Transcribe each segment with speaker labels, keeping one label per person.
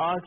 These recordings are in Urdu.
Speaker 1: 8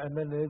Speaker 2: MNA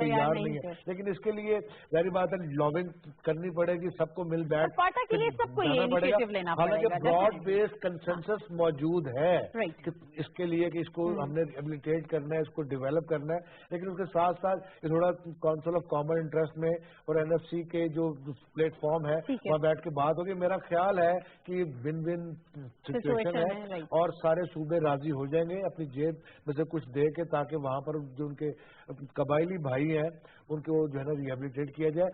Speaker 2: تیار نہیں ہے. لیکن اس کے لیے ظاہری بات ہے لابنگ کرنی پڑے گی, سب کو مل بیٹھ
Speaker 3: پارٹی کے لیے سب کو یہ انیشیٹو لینا پڑے گا.
Speaker 2: حالانکہ براڈ بیسڈ کنسنسس موجود ہے اس کے لیے کہ اس کو ہم نے ریبلیٹیٹ کرنا ہے, اس کو ڈیولپ کرنا ہے, لیکن اس کے ساتھ ساتھ یہ تھوڑا کونسل آف کامن انٹرسٹ میں اور NFC کے جو پلیٹ فارم ہے وہاں بیٹھ کے بات ہوگی. میرا خیال ہے کہ یہ ون ون سچویشن ہے اور سارے صوبے راضی ہو جائیں گے اپنی جیب میں سے کچھ دے کے, تاکہ وہاں پر جو ان کے قبائلی بھائی ہیں ان کو جو ہے نا ریہیبلیٹیٹ کیا جائے.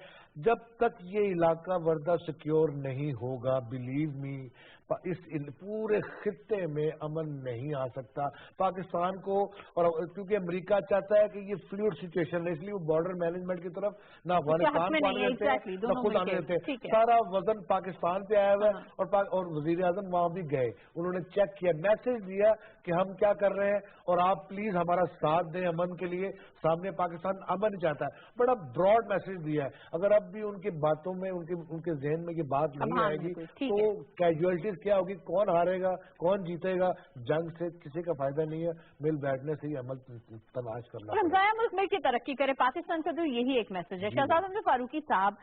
Speaker 2: جب تک یہ علاقہ وردہ سیکیور نہیں ہوگا, بلیو می, اس پورے خطے میں امن نہیں آ سکتا. پاکستان کو, اور کیونکہ امریکہ چاہتا ہے کہ یہ فلوئڈ سچویشن ہے, اس لیے وہ بارڈر مینجمنٹ کی طرف نہ افغانستان کو آنے دیتے ہیں نہ خود آنے دیتے. سارا وزن پاکستان پہ آیا ہوا ہے, اور وزیر اعظم وہاں بھی گئے, انہوں نے چیک کیا, میسج دیا کہ ہم کیا کر رہے ہیں اور آپ پلیز ہمارا ساتھ دیں امن کے لیے. سامنے پاکستان امن چاہتا ہے, بڑا براڈ میسج دیا ہے. اگر اب بھی ان کی باتوں میں ان کے ذہن میں یہ بات نہیں آئے گی تو کیجویلٹیز کیا ہوگی, کون ہارے گا کون جیتے گا, جنگ سے کسی کا فائدہ نہیں ہے. مل بیٹھنے سے ہی عمل تلاش کرنا.
Speaker 3: رمضان ملک مل کی ترقی کرے, پاکستان کا تو یہی ایک میسج ہے. شہزاد عمر فاروقی صاحب,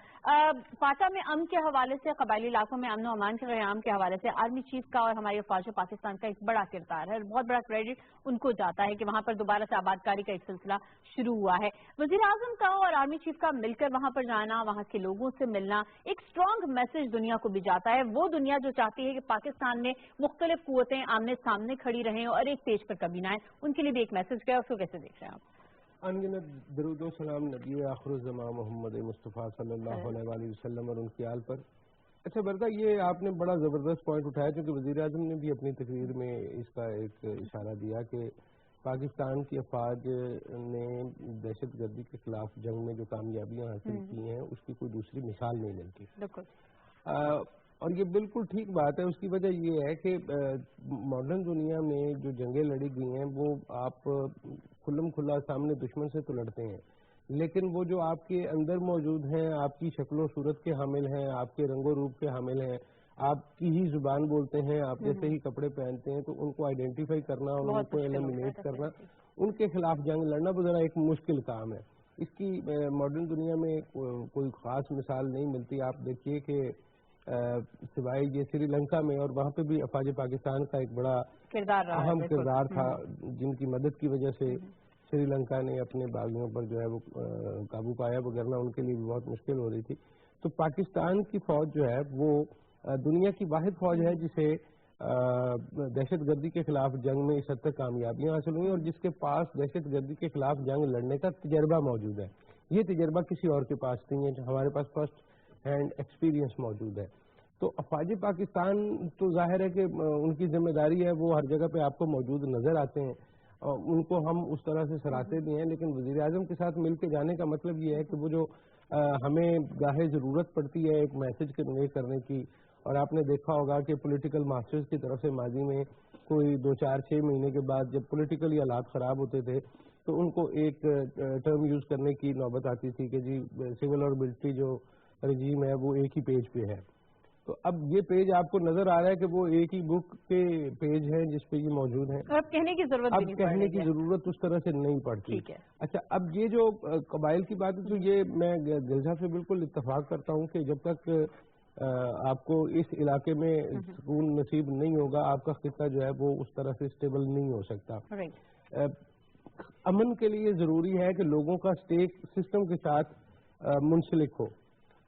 Speaker 3: فاٹا میں امن کے حوالے سے, قبائلی علاقوں میں امن و امان کے قیام کے حوالے سے آرمی چیف کا اور ہماری افواج پاکستان کا ایک بڑا کردار ہے, بہت بڑا کریڈٹ ان کو جاتا ہے کہ وہاں پر دوبارہ سے آباد کاری کا ایک سلسلہ شروع ہوا ہے. وزیر اعظم کا اور آرمی چیف کا مل کر وہاں پر جانا, وہاں کے لوگوں سے ملنا, ایک اسٹرانگ میسج دنیا کو بھی جاتا ہے. وہ دنیا جو چاہتی ہے کہ پاکستان میں مختلف قوتیں آمنے سامنے کھڑی رہیں اور ایک پیج پر کبھی نہ آئیں, ان کے لیے بھی ایک میسج گیا. اس کو کیسے دیکھ رہے ہیں آپ؟
Speaker 4: درود و سلام نبی آخر الزمان محمد مصطفیٰ صلی اللہ علیہ وآلہ وسلم اور ان کی آل پر. اچھا بردا, یہ آپ نے بڑا زبردست پوائنٹ اٹھایا, کیونکہ وزیر اعظم نے بھی اپنی تقریر میں اس کا ایک اشارہ دیا کہ پاکستان کی افواج نے دہشت گردی کے خلاف جنگ میں جو کامیابیاں حاصل کی ہیں اس کی کوئی دوسری مثال نہیں ملتی. اور یہ بالکل ٹھیک بات ہے. اس کی وجہ یہ ہے کہ ماڈرن دنیا میں جو جنگیں لڑی گئی ہیں وہ آپ کھلم کھلا سامنے دشمن سے تو لڑتے ہیں, لیکن وہ جو آپ کے اندر موجود ہیں, آپ کی شکل و صورت کے حامل ہیں, آپ کے رنگ و روپ کے حامل ہیں, آپ کی ہی زبان بولتے ہیں, آپ جیسے ہی کپڑے پہنتے ہیں, تو ان کو آئیڈینٹیفائی کرنا اور ان کو ایلیمینیٹ کرنا, ان کے خلاف جنگ لڑنا وہ ذرا ایک مشکل کام ہے. اس کی ماڈرن دنیا میں کوئی خاص مثال نہیں ملتی. آپ دیکھیے کہ سوائے یہ سری لنکا میں, اور وہاں پہ بھی افواج پاکستان کا ایک بڑا اہم کردار تھا, جن کی مدد کی وجہ سے سری لنکا نے اپنے باغیوں پر جو ہے وہ قابو پایا, وغیرہ ان کے لیے بھی بہت مشکل ہو رہی تھی. تو پاکستان کی فوج جو ہے وہ دنیا کی واحد فوج ہے جسے دہشت گردی کے خلاف جنگ میں اس حد تک کامیابیاں حاصل ہوئی, اور جس کے پاس دہشت گردی کے خلاف جنگ لڑنے کا تجربہ موجود ہے. یہ تجربہ کسی اور کے پاس نہیں ہے, ہمارے پاس فرسٹ ہینڈ ایکسپیرینس موجود ہے. تو افواج پاکستان تو ظاہر ہے کہ ان کی ذمہ داری ہے, وہ ہر جگہ پہ آپ کو موجود نظر آتے ہیں, ان کو ہم اس طرح سے سراہتے بھی ہیں. لیکن وزیر اعظم کے ساتھ مل کے جانے کا مطلب یہ ہے کہ وہ جو ہمیں گاہے ضرورت پڑتی ہے ایک میسج کنوے کرنے کی, اور آپ نے دیکھا ہوگا کہ پولیٹیکل ماسٹرز کی طرف سے ماضی میں کوئی 2-4-6 مہینے کے بعد جب پولیٹیکلی حالات خراب ہوتے تھے تو ان کو ایک ٹرم یوز کرنے کی نوبت آتی تھی کہ جی سول اور ملٹری جو رجیم ہے وہ ایک ہی پیج پہ ہے. تو اب یہ پیج آپ کو نظر آ رہا ہے کہ وہ ایک ہی بک کے پیج ہیں جس پہ یہ موجود ہیں,
Speaker 3: اب کہنے کی
Speaker 4: ضرورت اس طرح سے نہیں پڑتی. اچھا, اب یہ جو قبائل کی بات ہے تو یہ میں گلزا سے بالکل اتفاق کرتا ہوں کہ جب تک آپ کو اس علاقے میں سکون نصیب نہیں ہوگا, آپ کا خطہ جو ہے وہ اس طرح سے اسٹیبل نہیں ہو سکتا. امن کے لیے ضروری ہے کہ لوگوں کا اسٹیک سسٹم کے ساتھ منسلک ہو.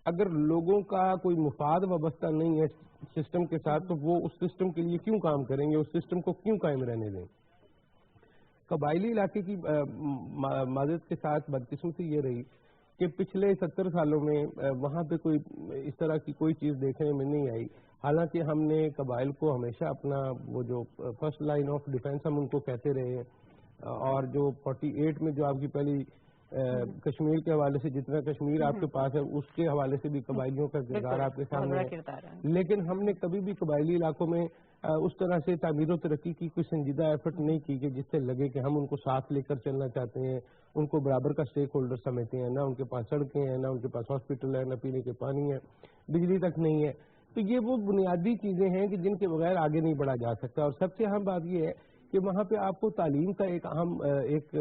Speaker 4: اگر لوگوں کا کوئی مفاد وابستہ نہیں ہے سسٹم کے ساتھ تو وہ اس سسٹم کے لیے کیوں کام کریں گے, اس سسٹم کو کیوں قائم رہنے دیں. قبائلی علاقے کی معذرت کے ساتھ بدقسمتی یہ رہی کہ پچھلے 70 سالوں میں وہاں پہ کوئی اس طرح کی کوئی چیز دیکھنے میں نہیں آئی. حالانکہ ہم نے قبائل کو ہمیشہ اپنا وہ جو فرسٹ لائن آف ڈیفینس ہم ان کو کہتے رہے ہیں, اور جو 48 میں جو آپ کی پہلی کشمیر کے حوالے سے جتنا کشمیر آپ کے پاس ہے اس کے حوالے سے بھی قبائلیوں کا کردار آپ کے سامنے ہے. لیکن ہم نے کبھی بھی قبائلی علاقوں میں اس طرح سے تعمیر و ترقی کی کوئی سنجیدہ ایفرٹ نہیں کی کہ جس سے لگے کہ ہم ان کو ساتھ لے کر چلنا چاہتے ہیں, ان کو برابر کا اسٹیک ہولڈر سمجھتے ہیں. نہ ان کے پاس سڑکیں ہیں, نہ ان کے پاس ہاسپٹل ہے, نہ پینے کے پانی ہے, بجلی تک نہیں ہے. تو یہ وہ بنیادی چیزیں ہیں کہ جن کے بغیر آگے نہیں بڑھا جا سکتا. اور سب سے اہم بات یہ ہے کہ وہاں پہ آپ کو تعلیم کا ایک اہم ایک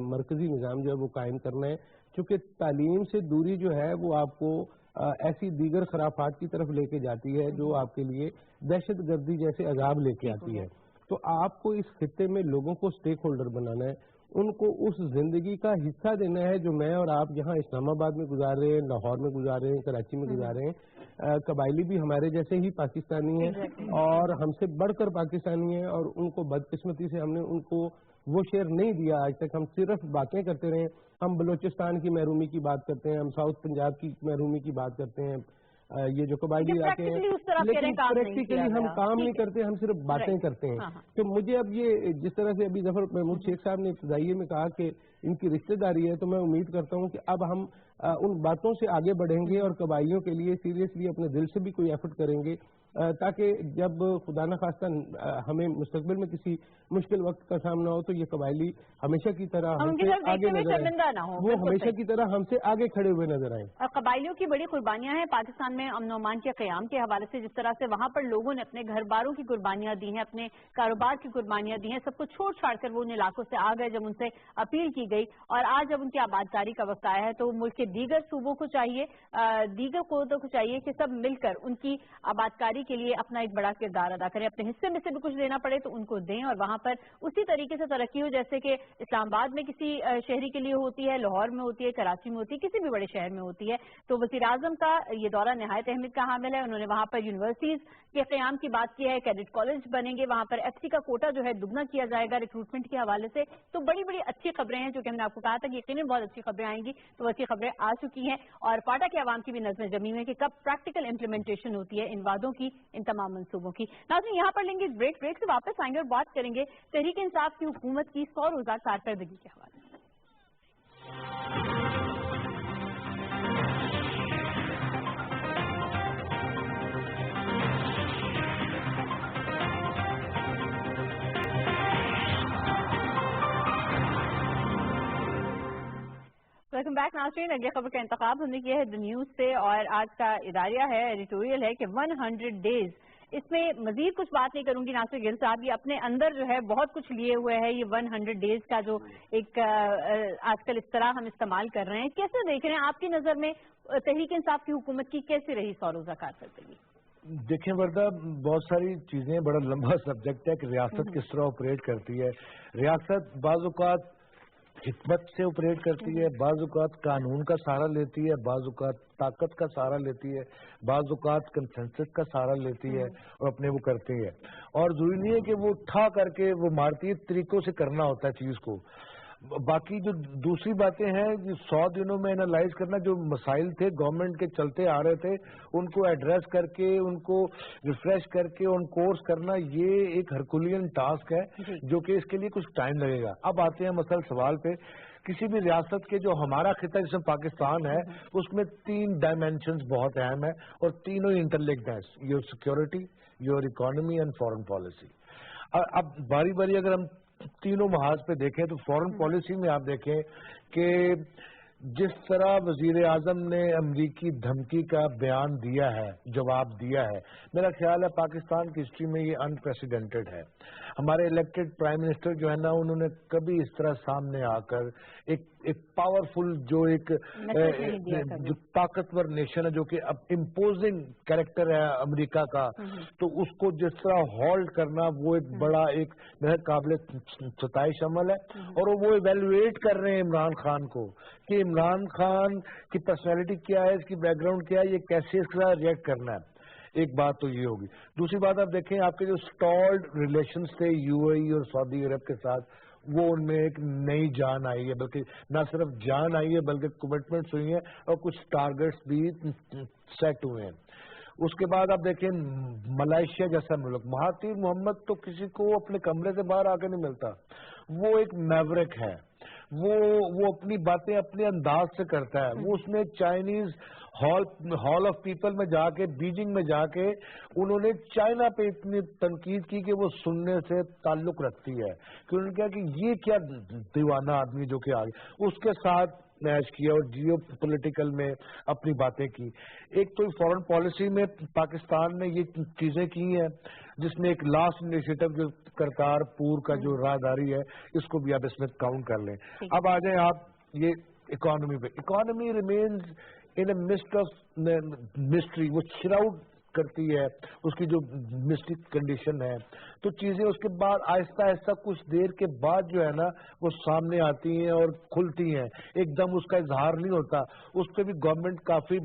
Speaker 4: مرکزی نظام جو ہے وہ قائم کرنا ہے چونکہ تعلیم سے دوری جو ہے وہ آپ کو ایسی دیگر خرافات کی طرف لے کے جاتی ہے جو آپ کے لیے دہشت گردی جیسے عذاب لے کے آتی ہے. تو آپ کو اس خطے میں لوگوں کو سٹیک ہولڈر بنانا ہے, ان کو اس زندگی کا حصہ دینا ہے جو میں اور آپ یہاں اسلام آباد میں گزار رہے ہیں, لاہور میں گزار رہے ہیں, کراچی میں گزار رہے ہیں. قبائلی بھی ہمارے جیسے ہی پاکستانی ہیں اور ہم سے بڑھ کر پاکستانی ہیں, اور ان کو بدقسمتی سے ہم نے ان کو وہ شیئر نہیں دیا آج تک. ہم صرف باتیں کرتے رہے. ہم بلوچستان کی محرومی کی بات کرتے ہیں, ہم ساؤتھ پنجاب کی محرومی کی بات کرتے ہیں, یہ جو قبائلی علاقے ہیں, لیکن پریکٹیکلی ہم کام نہیں کرتے, ہم صرف باتیں کرتے ہیں. تو مجھے اب یہ جس طرح سے ابھی ظفر محمود شیخ صاحب نے ابتدائیے میں کہا کہ ان کی رشتہ داری ہے, تو میں امید کرتا ہوں کہ اب ہم ان باتوں سے آگے بڑھیں گے اور قبائلیوں کے لیے سیریسلی اپنے دل سے بھی کوئی ایفرٹ کریں گے, تاکہ جب خدا نخواستہ ہمیں مستقبل میں کسی مشکل وقت کا سامنا ہو تو یہ قبائلی ہمیشہ کی طرح ہم سے آگے نظر آئیں, وہ ہمیشہ کی طرح ہم سے آگے کھڑے ہوئے نظر آئیں.
Speaker 3: اور قبائلیوں کی بڑی قربانیاں ہیں پاکستان میں امن و امان کے قیام کے حوالے سے, جس طرح سے وہاں پر لوگوں نے اپنے گھر باروں کی قربانیاں دی ہیں, اپنے کاروبار کی قربانیاں دی ہیں, سب کو چھوڑ چھاڑ کر وہ ان علاقوں سے آ گئے جب ان سے اپیل کی گئی. اور آج جب ان کی آبادکاری کا وقت آیا ہے تو ملک کے دیگر صوبوں کو چاہیے, دیگر قوتوں کو چاہیے کہ سب مل کر ان کی آبادکاری کے لیے اپنا ایک بڑا کردار ادا کریں, اپنے حصے میں سے بھی کچھ دینا پڑے تو ان کو دیں, اور وہاں پر اسی طریقے سے ترقی ہو جیسے کہ اسلام آباد میں کسی شہری کے لیے ہوتی ہے, لاہور میں ہوتی ہے, کراچی میں ہوتی ہے, کسی بھی بڑے شہر میں ہوتی ہے. تو وزیر اعظم کا یہ دورہ نہایت اہمیت کا حامل ہے. انہوں نے وہاں پر یونیورسٹیز کے قیام کی بات کی ہے, کیڈٹ کالج بنیں گے, وہاں پر ایف سی کا کوٹا جو ہے دگنا کیا جائے گا ریکروٹمنٹ کے حوالے سے. تو بڑی بڑی اچھی خبریں ہیں جو کہ ہم نے آپ کو کہا تھا کہ یقیناً بہت اچھی خبریں آئیں گی, تو اچھی خبریں آ چکی ہیں, اور پاٹا کے عوام کی بھی نظریں جمی ہوئی ہیں کہ کب پریکٹیکل امپلیمنٹیشن ہوتی ہے ان وعدوں کی, ان تمام منصوبوں کی. ناظرین یہاں پر لیں گے بریک سے واپس آئیں گے اور بات کریں گے تحریک انصاف کی حکومت کی 100 روزہ کارکردگی کے حوالے سے. ویلکم بیک ناظرین. اگلی خبر کا انتخاب ہم نے کیا ہے دی نیوز سے, اور آج کا اداریہ ہے, ایڈیٹوریل ہے کہ 100 ڈیز. اس میں مزید کچھ بات نہیں کروں گی ناصر گل صاحب, یہ اپنے اندر جو ہے بہت کچھ لیے ہوئے ہے. یہ 100 ڈیز کا جو ایک آج کل اس طرح ہم استعمال کر رہے ہیں, کیسے دیکھ رہے ہیں آپ کی نظر میں تحریک انصاف کی حکومت کی کیسے رہی 100 روزہ کارکردگی؟
Speaker 2: دیکھیں وردہ, بہت ساری چیزیں, بڑا لمبا سبجیکٹ ہے کہ ریاست کس طرح آپریٹ کرتی ہے. ریاست بعض اوقات حکمت سے آپریٹ کرتی ہے, بعض اوقات قانون کا سہارا لیتی ہے, بعض اوقات طاقت کا سہارا لیتی ہے, بعض اوقات کنسنسس کا سہارا لیتی ہے اور اپنے وہ کرتی ہے. اور ضروری نہیں ہے کہ وہ اٹھا کر کے وہ مارتی طریقوں سے کرنا ہوتا ہے چیز کو. باقی جو دوسری باتیں ہیں 100 دنوں میں انالائز کرنا, جو مسائل تھے گورنمنٹ کے چلتے آ رہے تھے ان کو ایڈریس کر کے ان کو ریفریش کر کے ان کورس کرنا, یہ ایک ہرکولین ٹاسک ہے جو کہ اس کے لیے کچھ ٹائم لگے گا. اب آتے ہیں مسئلہ سوال پہ. کسی بھی ریاست کے جو ہمارا خطہ جس میں پاکستان ہے اس میں 3 ڈائمینشنز بہت اہم ہیں اور تینوں انٹرلنکڈ ہیں, your security, your economy and foreign policy. اب باری باری اگر ہم تینوں محاذ پہ دیکھیں تو فارن پالیسی میں آپ دیکھیں کہ جس طرح وزیر اعظم نے امریکی دھمکی کا بیان دیا ہے, جواب دیا ہے, میرا خیال ہے پاکستان کی ہسٹری میں یہ انپریسیڈنٹڈ ہے. ہمارے الیکٹڈ پرائم منسٹر جو ہے نا, انہوں نے کبھی اس طرح سامنے آ کر ایک پاورفل جو ایک جو طاقتور نیشن ہے جو کہ اب امپوزنگ کریکٹر ہے امریکہ کا, تو اس کو جس طرح ہولڈ کرنا وہ ایک بڑا ایک قابل ستائش عمل ہے. اور وہ ایویلویٹ کر رہے ہیں عمران خان کو کہ عمران خان کی پرسنالٹی کیا ہے, اس کی بیک گراؤنڈ کیا ہے, یہ کیسے اس کا ریئیکٹ کرنا ہے. ایک بات تو یہ ہوگی. دوسری بات آپ دیکھیں آپ کے جو سٹالڈ ریلیشنز تھے یو اے ای اور سعودی عرب کے ساتھ, وہ ان میں ایک نئی جان آئی ہے, بلکہ نہ صرف جان آئی ہے بلکہ کمٹمنٹس ہوئی ہیں اور کچھ ٹارگٹس بھی سیٹ ہوئے ہیں. اس کے بعد آپ دیکھیں ملائیشیا جیسا ملک, مہاتیر محمد تو کسی کو اپنے کمرے سے باہر آ کے نہیں ملتا, وہ ایک میورک ہے, وہ اپنی باتیں اپنے انداز سے کرتا ہے. وہ اس میں چائنیز ہال آف پیپل میں جا کے, بیجنگ میں جا کے انہوں نے چائنا پہ اتنی تنقید کی کہ وہ سننے سے تعلق رکھتی ہے کہ انہوں نے کہا کہ یہ کیا دیوانہ آدمی جو کہ آگے, اس کے ساتھ میچ کیا اور جیو پولیٹیکل میں اپنی باتیں کی. ایک تو فورن پالیسی میں پاکستان نے یہ چیزیں کی ہیں جس میں ایک لاسٹ انیشیٹو جو کرتارپور کا جو راہداری ہے اس کو بھی آپ اس میں کاؤنٹ کر لیں. اب آ جائیں آپ, یہ اکانومی پہ. Economy remains in a must of mystery, وہ شراؤڈ کرتی ہے اس کی جو مسٹک کنڈیشن ہے. تو چیزیں اس کے بعد آہستہ آہستہ کچھ دیر کے بعد جو ہے نا وہ سامنے آتی ہیں اور کھلتی ہیں, ایک دم اس کا اظہار نہیں ہوتا. اس پہ بھی گورنمنٹ کافی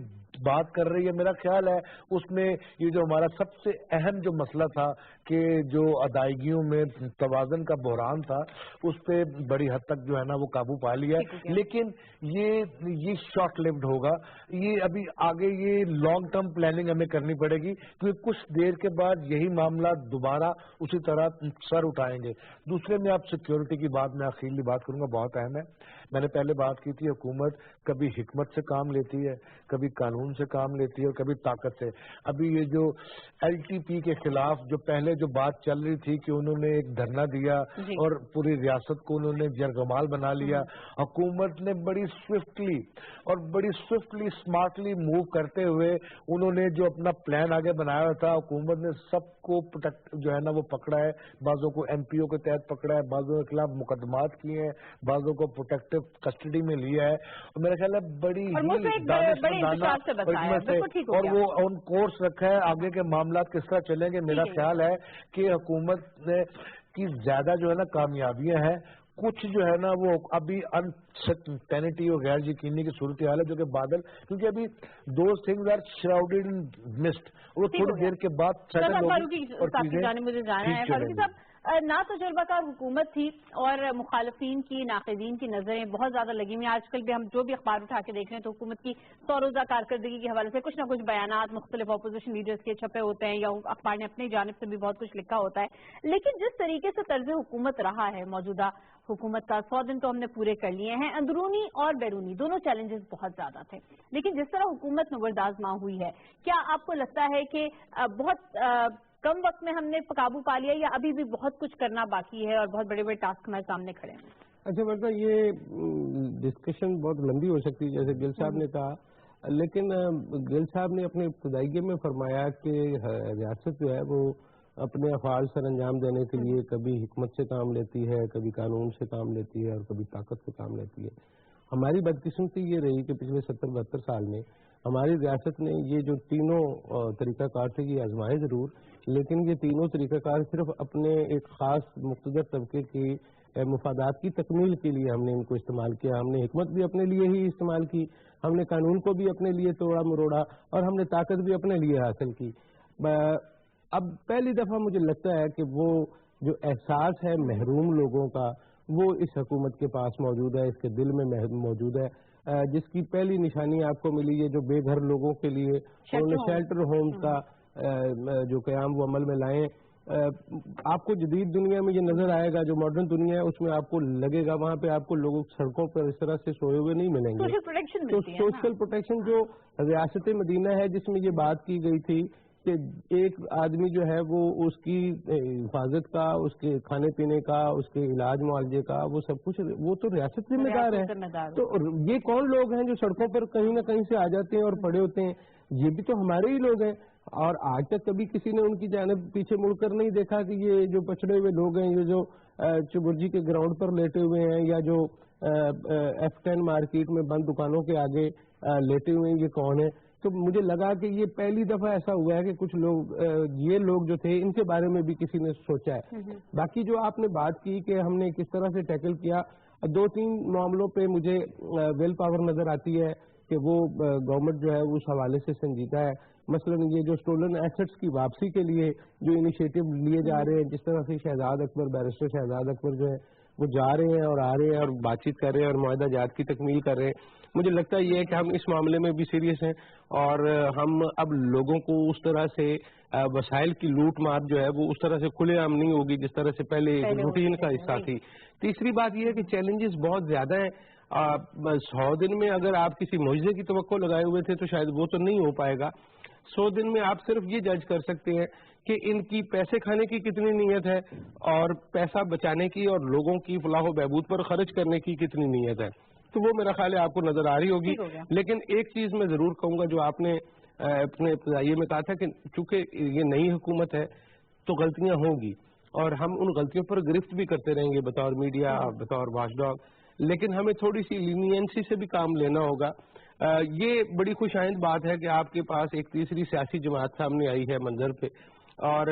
Speaker 2: بات کر رہی ہے. میرا خیال ہے اس میں یہ جو ہمارا سب سے اہم جو مسئلہ تھا کہ جو ادائیگیوں میں توازن کا بحران تھا, اس پہ بڑی حد تک جو ہے نا وہ قابو پا لیا. لیکن یہ شارٹ لیوڈ ہوگا, یہ ابھی آگے یہ لانگ ٹرم پلاننگ ہمیں کرنی پڑے گی, کیونکہ کچھ دیر کے بعد یہی معاملات دوبارہ اسی طرح سر اٹھائیں گے. دوسرے میں آپ سیکیورٹی کی بات, میں اخیری بات کروں گا, بہت اہم ہے. میں نے پہلے بات کی تھی, حکومت کبھی حکمت سے کام لیتی ہے, کبھی قانون سے کام لیتی ہے اور کبھی طاقت سے. ابھی یہ جو ایل ٹی پی کے خلاف جو پہلے جو بات چل رہی تھی کہ انہوں نے ایک دھرنا دیا اور پوری ریاست کو انہوں نے جرگمال بنا لیا, حکومت نے بڑی سوئفٹلی اسمارٹلی موو کرتے ہوئے انہوں نے جو اپنا پلان آگے بنایا تھا, حکومت نے سب کو جو ہے نا وہ پکڑا ہے. بعضوں کو ایم پی او کے تحت پکڑا ہے, بعضوں کے خلاف مقدمات کیے ہیں, بعضوں کو پروٹیکٹو کسٹڈی میں لیا ہے. اور میرا خیال ہے بڑی اور وہ آن کورس رکھا ہے. آگے کے معاملات کس طرح چلیں گے, میرا خیال ہے کہ حکومت کی زیادہ جو ہے نا کامیابیاں ہیں. کچھ جو ہے نا وہ ابھی انسرٹینٹی اور غیر یقینی کی صورتحال ہے جو کہ بادل, کیونکہ ابھی those things are shrouded in mist, وہ تھوڑی دیر کے بعد سیٹل ہوگی اور چیزیں.
Speaker 3: نہ تجربہ کار حکومت تھی اور مخالفین کی, ناقدین کی نظریں بہت زیادہ لگی ہوئی. آج کل بھی ہم جو بھی اخبار اٹھا کے دیکھ رہے ہیں تو حکومت کی 100 روزہ کارکردگی کے حوالے سے کچھ نہ کچھ بیانات مختلف اپوزیشن لیڈرز کے چھپے ہوتے ہیں, یا اخبار نے اپنی جانب سے بھی بہت کچھ لکھا ہوتا ہے. لیکن جس طریقے سے طرز حکومت رہا ہے موجودہ حکومت کا, 100 دن تو ہم نے پورے کر لیے ہیں. اندرونی اور بیرونی دونوں چیلنجز بہت زیادہ تھے, لیکن جس طرح حکومت نوردازماں ہوئی ہے, کیا آپ کو لگتا ہے کہ بہت کم وقت میں ہم نے قابو پا لیا, یا ابھی بھی بہت کچھ کرنا باقی ہے اور بہت بڑے بڑے ٹاسک ہمارے سامنے کھڑے ہیں؟
Speaker 4: اچھا ورنہ یہ ڈسکشن بہت لمبی ہو سکتی ہے جیسے گل صاحب نے کہا, لیکن گل صاحب نے اپنے ابتدائیے میں فرمایا کہ ریاست جو ہے وہ اپنے افعال سر انجام دینے کے لیے کبھی حکمت سے کام لیتی ہے, کبھی قانون سے کام لیتی ہے اور کبھی طاقت سے کام لیتی ہے. ہماری بدقسمتی یہ رہی کہ پچھلے 70-72 سال میں ہماری ریاست نے یہ جو تینوں طریقہ کار تھے یہ آزمائے ضرور, لیکن یہ تینوں طریقہ کار صرف اپنے ایک خاص مقتدر طبقے کی مفادات کی تکمیل کے لیے ہم نے ان کو استعمال کیا. ہم نے حکمت بھی اپنے لیے ہی استعمال کی, ہم نے قانون کو بھی اپنے لیے توڑا مروڑا, اور ہم نے طاقت بھی اپنے لیے حاصل کی. اب پہلی دفعہ مجھے لگتا ہے کہ وہ جو احساس ہے محروم لوگوں کا وہ اس حکومت کے پاس موجود ہے, اس کے دل میں موجود ہے, جس کی پہلی نشانی آپ کو ملی ہے جو بے گھر لوگوں کے لیے انہوں نے شیلٹر ہومز کا جو قیام وہ عمل میں لائیں. آپ کو جدید دنیا میں یہ نظر آئے گا, جو ماڈرن دنیا ہے اس میں آپ کو لگے گا وہاں پہ آپ کو لوگوں سڑکوں پر اس طرح سے سوئے ہوئے نہیں ملیں گے. تو سوشل پروٹیکشن جو ریاست مدینہ ہے جس میں یہ بات کی گئی تھی کہ ایک آدمی جو ہے وہ اس کی حفاظت کا, اس کے کھانے پینے کا, اس کے علاج معالجے کا, وہ سب کچھ وہ تو ریاست ذمہ دار ہے. تو یہ کون لوگ ہیں جو سڑکوں پر کہیں نہ کہیں سے آ جاتے ہیں اور پڑے ہوتے ہیں؟ یہ بھی تو ہمارے ہی لوگ ہیں, اور آج تک کبھی کسی نے ان کی جانب پیچھے مڑ کر نہیں دیکھا کہ یہ جو پچھڑے ہوئے لوگ ہیں, یہ جو چبرجی کے گراؤنڈ پر لیٹے ہوئے ہیں یا جو F10 مارکیٹ میں بند دکانوں کے آگے لیٹے ہوئے ہیں, یہ کون ہے؟ تو مجھے لگا کہ یہ پہلی دفعہ ایسا ہوا ہے کہ کچھ لوگ یہ لوگ جو تھے ان کے بارے میں بھی کسی نے سوچا ہے. باقی جو آپ نے بات کی کہ ہم نے کس طرح سے ٹیکل کیا, 2-3 معاملوں پہ مجھے ویل پاور نظر آتی ہے کہ وہ گورنمنٹ جو ہے اس حوالے سے سنجیدہ ہے. مثلا یہ جو اسٹولن ایسٹس کی واپسی کے لیے جو انیشیٹو لیے جا رہے ہیں, جس طرح سے شہزاد اکبر, بیرسٹر شہزاد اکبر جو ہے وہ جا رہے ہیں اور آ رہے ہیں اور بات چیت کر رہے ہیں اور معاہدہ جات کی تکمیل کر رہے ہیں, مجھے لگتا ہے یہ ہے کہ ہم اس معاملے میں بھی سیریس ہیں اور ہم اب لوگوں کو اس طرح سے وسائل کی لوٹ مار جو ہے وہ اس طرح سے کھلے عام نہیں ہوگی جس طرح سے پہلے روٹین کا حصہ تھی. تیسری بات یہ ہے کہ چیلنجز بہت زیادہ ہیں. 100 دن میں اگر آپ کسی معجزے کی توقع لگائے ہوئے تھے تو شاید وہ تو نہیں ہو پائے گا. 100 دن میں آپ صرف یہ جج کر سکتے ہیں کہ ان کی پیسے کھانے کی کتنی نیت ہے اور پیسہ بچانے کی اور لوگوں کی فلاح و بہبود پر خرچ کرنے کی کتنی نیت ہے. تو وہ میرا خیال ہے آپ کو نظر آ رہی ہوگی. لیکن ایک چیز میں ضرور کہوں گا جو آپ نے اپنے ابتدائیے میں کہا تھا کہ چونکہ یہ نئی حکومت ہے تو غلطیاں ہوں گی اور ہم ان غلطیوں پر گرفت بھی کرتے رہیں گے بطور میڈیا, بطور واچ ڈاگ, لیکن ہمیں تھوڑی سی لینینسی سے بھی کام لینا ہوگا. یہ بڑی خوش آئند بات ہے کہ آپ کے پاس ایک تیسری سیاسی جماعت سامنے آئی ہے منظر پہ, اور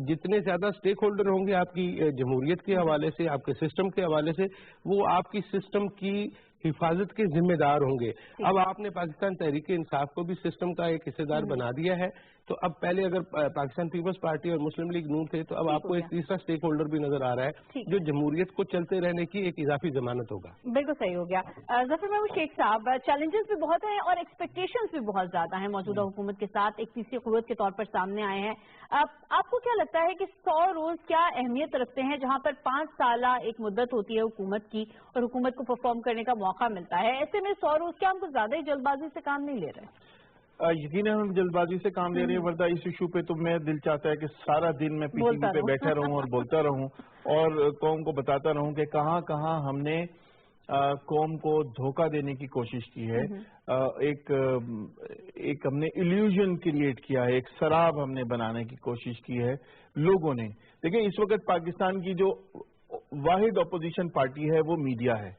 Speaker 4: جتنے زیادہ اسٹیک ہولڈر ہوں گے آپ کی جمہوریت کے حوالے سے, آپ کے سسٹم کے حوالے سے, وہ آپ کی سسٹم کی حفاظت کے ذمہ دار ہوں گے. اب آپ نے پاکستان تحریک انصاف کو بھی سسٹم کا ایک حصے دار بنا دیا ہے, تو اب پہلے اگر پاکستان پیپلز پارٹی اور مسلم لیگ نون تھے, تو اب آپ کو ایک تیسرا اسٹیک ہولڈر بھی نظر آ رہا ہے جو جمہوریت کو چلتے رہنے کی ایک اضافی ضمانت ہوگا.
Speaker 3: بالکل صحیح ہو گیا. ظفر محمود شیخ صاحب, چیلنجز بھی بہت ہیں اور ایکسپیکٹیشنز بھی بہت زیادہ ہیں موجودہ حکومت کے ساتھ, ایک تیسری قوت کے طور پر سامنے آئے ہیں. آپ کو کیا لگتا ہے کہ 100 روز کیا اہمیت رکھتے ہیں جہاں پر 5 سالہ ایک مدت ہوتی ہے حکومت کی اور حکومت کو پرفارم کرنے کا موقع ملتا ہے, ایسے میں 100 روز کیا ہم کچھ زیادہ ہی جلد بازی سے کام نہیں لے رہے؟
Speaker 1: یقیناً ہم جلد بازی سے کام لے رہے ہیں, ورنہ اس ایشو پہ تو میں دل چاہتا ہے کہ سارا دن میں پی ٹی وی پہ بیٹھا رہوں اور بولتا رہوں اور قوم کو بتاتا رہوں کہ کہاں کہاں ہم نے قوم کو دھوکہ دینے کی کوشش کی ہے, ایک ہم نے ایلیوژن کریٹ کیا ہے, ایک سراب ہم نے بنانے کی کوشش کی ہے لوگوں نے. دیکھیں اس وقت پاکستان کی جو واحد اپوزیشن پارٹی ہے وہ میڈیا ہے,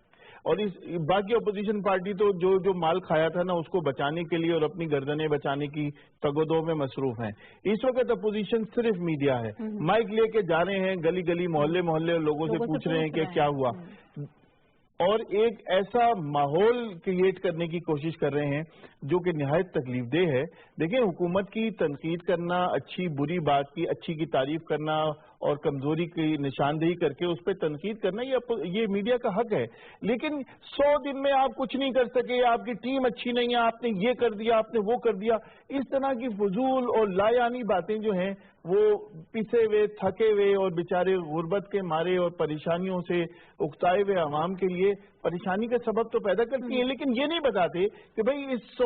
Speaker 1: اور اس باقی اپوزیشن پارٹی تو جو مال کھایا تھا نا اس کو بچانے کے لیے اور اپنی گردنیں بچانے کی تگودو میں مصروف ہیں. اس وقت اپوزیشن صرف میڈیا ہے, مائک لے کے جا رہے ہیں گلی گلی محلے محلے لوگوں سے پوچھ رہے ہیں کہ کیا ہوا, اور ایک ایسا ماحول کریٹ کرنے کی کوشش کر رہے ہیں جو کہ نہایت تکلیف دہ ہے. دیکھیں حکومت کی تنقید کرنا, اچھی بری بات کی اچھی کی تعریف کرنا اور کمزوری کی نشاندہی کر کے اس پہ تنقید کرنا یہ میڈیا کا حق ہے, لیکن 100 دن میں آپ کچھ نہیں کر سکے, آپ کی ٹیم اچھی نہیں ہے, آپ نے یہ کر دیا, آپ نے وہ کر دیا, اس طرح کی فضول اور لایانی باتیں جو ہیں وہ پسے ہوئے تھکے ہوئے اور بیچارے غربت کے مارے اور پریشانیوں سے اکتائے ہوئے عوام کے لیے پریشانی کا سبب تو پیدا کرتی ہیں, لیکن یہ نہیں بتاتے کہ بھئی اس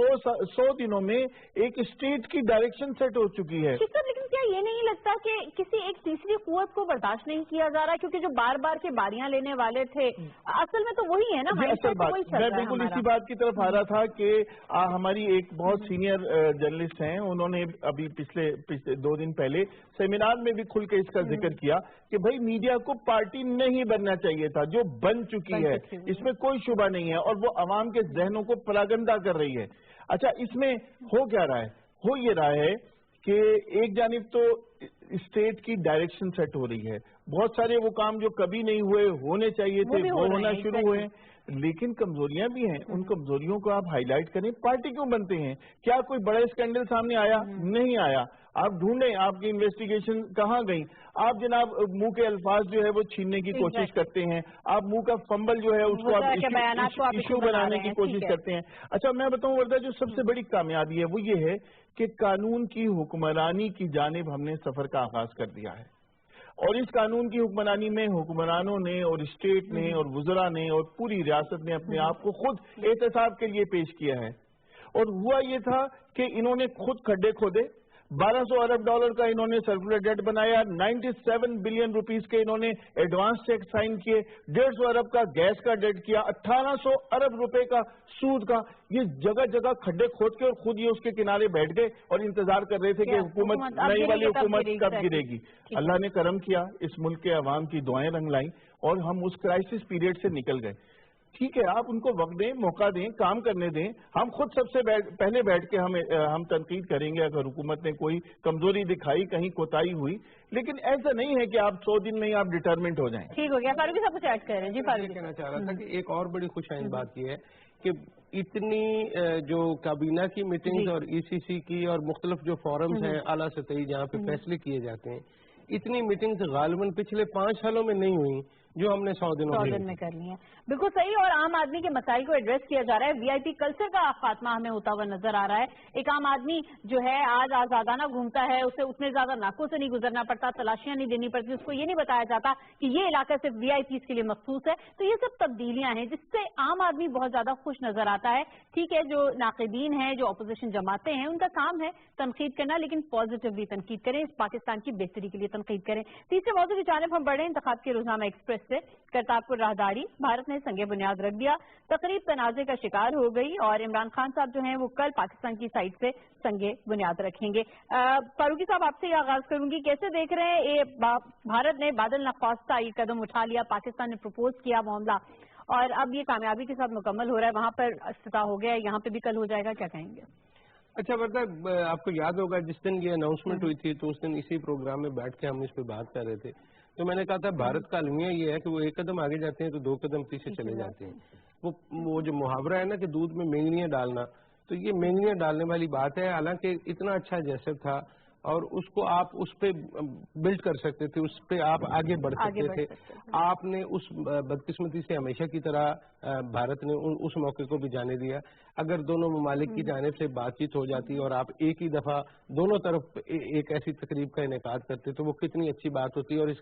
Speaker 1: 100 دنوں میں ایک اسٹیٹ کی ڈائریکشن سیٹ ہو چکی ہے.
Speaker 3: لیکن کیا یہ نہیں لگتا کہ کسی ایک تیسری قوت کو برداشت نہیں کیا جا رہا, کیونکہ جو بار بار کے باریاں لینے والے تھے اصل میں تو وہی ہے نا.
Speaker 1: میں بالکل اسی بات کی طرف آ رہا تھا کہ ہماری ایک بہت سینئر جرنلسٹ ہیں, انہوں نے ابھی پچھلے 2 دن پہلے سیمینار میں بھی کھل کے اس کا ذکر کیا کہ بھائی میڈیا کو پارٹی نہیں بننا چاہیے تھا, جو بن چکی ہے اس میں کوئی شبہ نہیں ہے, اور وہ عوام کے ذہنوں کو پراگندہ کر رہی ہے. اچھا اس میں ہو کیا رہا ہے؟ ہو یہ رہا ہے کہ ایک جانب تو اسٹیٹ کی ڈائریکشن سیٹ ہو رہی ہے, بہت سارے وہ کام جو کبھی نہیں ہونے چاہیے تھے وہ ہونا شروع ہوئے, لیکن کمزوریاں بھی ہیں, ان کمزوریوں کو آپ ہائی لائٹ کریں. پارٹی کیوں بنتے ہیں؟ کیا کوئی بڑا اسکینڈل سامنے آیا؟ نہیں آیا. آپ ڈھونڈیں آپ کی انویسٹیگیشن کہاں گئی. آپ جناب منہ کے الفاظ جو ہے وہ چھیننے کی کوشش کرتے ہیں, آپ منہ کا فمبل جو ہے اس کو آپ ایشو بنانے کی کوشش کرتے ہیں. اچھا میں بتاؤں وردہ, جو سب سے بڑی کامیابی ہے وہ یہ ہے کہ قانون کی حکمرانی کی جانب ہم نے سفر کا آغاز کر دیا ہے, اور اس قانون کی حکمرانی میں حکمرانوں نے اور اسٹیٹ نے اور وزراء نے اور پوری ریاست نے اپنے آپ کو خود احتساب کے لیے پیش کیا ہے. اور ہوا یہ تھا کہ انہوں نے خود کھڈے کھودے, 1200 ارب ڈالر کا انہوں نے سرکولر ڈیٹ بنایا, 97 بلین روپیز کے انہوں نے ایڈوانس چیک سائن کیے, 150 ارب کا گیس کا ڈیٹ کیا, 1800 ارب روپے کا سود کا. یہ جگہ جگہ کھڈے کھود کے اور خود یہ اس کے کنارے بیٹھ گئے اور انتظار کر رہے تھے کہ حکومت نئی والی حکومت کب گرے گی. اللہ نے کرم کیا, اس ملک کے عوام کی دعائیں رنگ لائیں اور ہم اس کرائسس پیریڈ سے نکل گئے. ٹھیک ہے, آپ ان کو وقت دیں, موقع دیں, کام کرنے دیں. ہم خود سب سے پہلے بیٹھ کے ہم تنقید کریں گے اگر حکومت نے کوئی کمزوری دکھائی, کہیں کوتاہی ہوئی, لیکن ایسا نہیں ہے کہ آپ 100 دن میں ہی آپ ڈٹرمنٹ ہو جائیں.
Speaker 3: ٹھیک ہو گیا. فاروقی صاحب کچھ ایڈ کر رہے ہیں؟ جی فاروقی.
Speaker 4: کہنا چاہ رہا تھا کہ ایک اور بڑی خوش آئند بات یہ ہے کہ اتنی جو کابینہ کی میٹنگز اور ای سی سی کی اور مختلف جو فورمز ہیں اعلیٰ سطحی جہاں پہ فیصلے کیے جاتے ہیں, اتنی میٹنگز غالباً پچھلے 5 سالوں میں نہیں ہوئی جو ہم نے 100 دن
Speaker 3: میں کر لی ہیں. بالکل صحیح. اور عام آدمی کے مسائل کو ایڈریس کیا جا رہا ہے. وی آئی پی کلچر کا خاتمہ ہمیں ہوتا ہوا نظر آ رہا ہے. ایک عام آدمی جو ہے آج آزادانہ گھومتا ہے, اسے اتنے زیادہ ناکوں سے نہیں گزرنا پڑتا, تلاشیاں نہیں دینی پڑتی, اس کو یہ نہیں بتایا جاتا کہ یہ علاقہ صرف وی آئی پیز کے لیے مخصوص ہے. تو یہ سب تبدیلیاں ہیں جس سے عام آدمی بہت زیادہ خوش نظر آتا ہے. ٹھیک ہے, جو ناقدین ہیں, جو اپوزیشن جماعتیں ہیں, ان کا کام ہے تنقید کرنا, لیکن پازیٹیولی تنقید کریں, اس پاکستان کی بہتری کے لیے تنقید کریں. تیسرے موضوع کی جانب ہم بڑھیں. انتخاب کے روزنامہ ایکسپریس سے کرتارپور راہداری بھارت نے سنگ بنیاد رکھ دیا. تقریب تنازع کا شکار ہو گئی اور عمران خان صاحب جو ہیں وہ کل پاکستان کی سائٹ سے سنگ بنیاد رکھیں گے. فاروقی صاحب آپ سے یہ آغاز کروں گی, کیسے دیکھ رہے ہیں بھارت نے بادل نخواستہ یہ قدم اٹھا لیا, پاکستان نے پروپوز کیا معاملہ, اور اب یہ کامیابی کے ساتھ مکمل ہو رہا ہے, وہاں پر افتتاح ہو گیا ہے, یہاں پہ بھی کل ہو جائے گا, کیا کہیں گے؟
Speaker 4: اچھا وردا, آپ کو یاد ہوگا جس دن یہ اناؤنسمنٹ ہوئی تھی تو اس دن اسی پروگرام میں بیٹھ کے ہم اس پہ بات کر رہے تھے, تو میں نے کہا تھا بھارت کا المیہ یہ ہے کہ وہ ایک قدم آگے جاتے ہیں تو دو قدم پیچھے چلے جاتے ہیں. وہ جو محاورہ ہے نا کہ دودھ میں مینگنیاں ڈالنا, تو یہ مینگنیاں ڈالنے والی بات ہے. حالانکہ اتنا اچھا جیسر تھا اور اس کو آپ اس پہ بلڈ کر سکتے تھے, اس پہ آپ آگے بڑھ سکتے تھے. آپ نے اس بدقسمتی سے ہمیشہ کی طرح بھارت نے اس موقع کو بھی جانے دیا. اگر دونوں ممالک کی جانب سے بات چیت ہو جاتی اور آپ ایک ہی دفعہ دونوں طرف ایک ایسی تقریب کا انعقاد کرتے تو وہ کتنی اچھی بات ہوتی اور اس